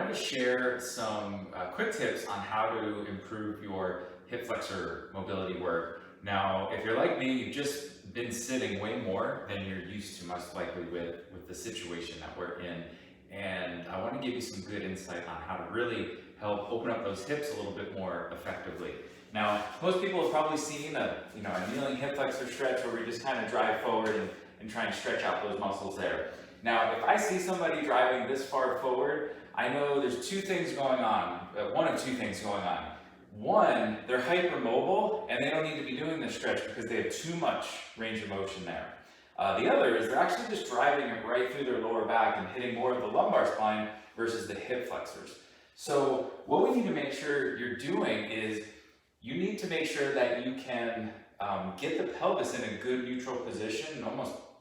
wanted to share some quick tips on how to improve your hip flexor mobility work. Now, if you're like me, you've just been sitting way more than you're used to, most likely with the situation that we're in. And I want to give you some good insight on how to really help open up those hips a little bit more effectively. Now, most people have probably seen a kneeling hip flexor stretch where we just kind of drive forward and try and stretch out those muscles there. Now, if I see somebody driving this far forward, I know there's two things going on, one of two things going on. One, they're hypermobile and they don't need to be doing this stretch because they have too much range of motion there. The other is they're actually just driving it right through their lower back and hitting more of the lumbar spine versus the hip flexors. So what we need to make sure you're doing is you need to make sure that you can get the pelvis in a good neutral position,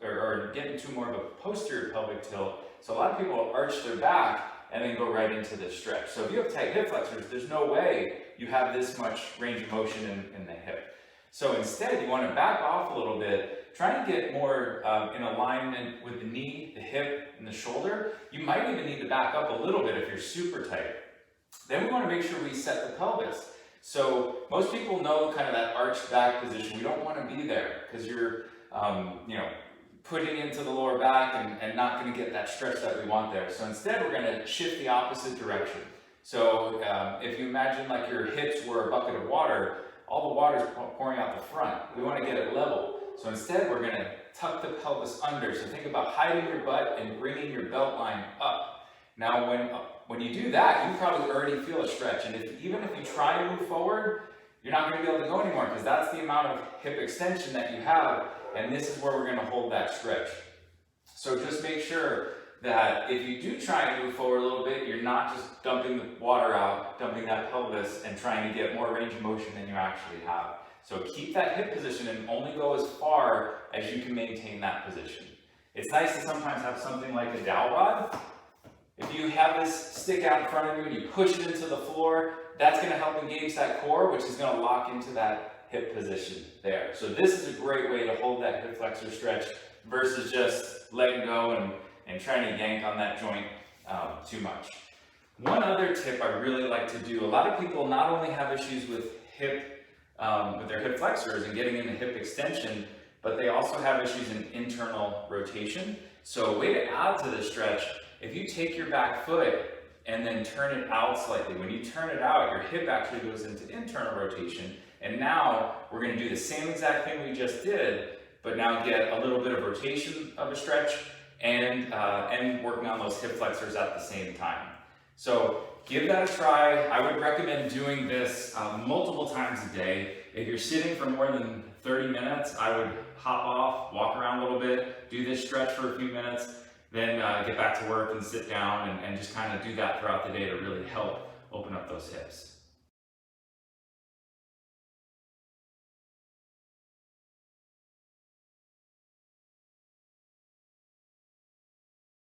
or get into more of a posterior pelvic tilt. So a lot of people arch their back and then go right into this stretch. So if you have tight hip flexors, there's no way you have this much range of motion in the hip. So instead, you want to back off a little bit, try and get more in alignment with the knee, the hip, and the shoulder. You might even need to back up a little bit if you're super tight. Then we want to make sure we set the pelvis. So most people know kind of that arched back position. We don't want to be there because you're, putting into the lower back and not going to get that stretch that we want there. So instead, we're going to shift the opposite direction. So if you imagine like your hips were a bucket of water, all the water is pouring out the front. We want to get it level. So instead, we're going to tuck the pelvis under. So think about hiding your butt and bringing your belt line up. Now, when you do that, you probably already feel a stretch. And even if you try to move forward, you're not going to be able to go anymore because that's the amount of hip extension that you have. And this is where we're going to hold that stretch. So just make sure that if you do try and move forward a little bit, you're not just dumping the water out, dumping that pelvis and trying to get more range of motion than you actually have. So keep that hip position and only go as far as you can maintain that position. It's nice to sometimes have something like a dowel rod. If you have this stick out in front of you and you push it into the floor, that's going to help engage that core, which is going to lock into that hip position there. So this is a great way to hold that hip flexor stretch versus just letting go and trying to yank on that joint too much. One other tip I really like to do, a lot of people not only have issues with their hip flexors and getting into hip extension, but they also have issues in internal rotation. So a way to add to this stretch, if you take your back foot and then turn it out slightly, when you turn it out, your hip actually goes into internal rotation. And now we're going to do the same exact thing we just did, but now get a little bit of rotation of a stretch and working on those hip flexors at the same time. So give that a try. I would recommend doing this multiple times a day. If you're sitting for more than 30 minutes, I would hop off, walk around a little bit, do this stretch for a few minutes, then get back to work and sit down and just kind of do that throughout the day to really help open up those hips.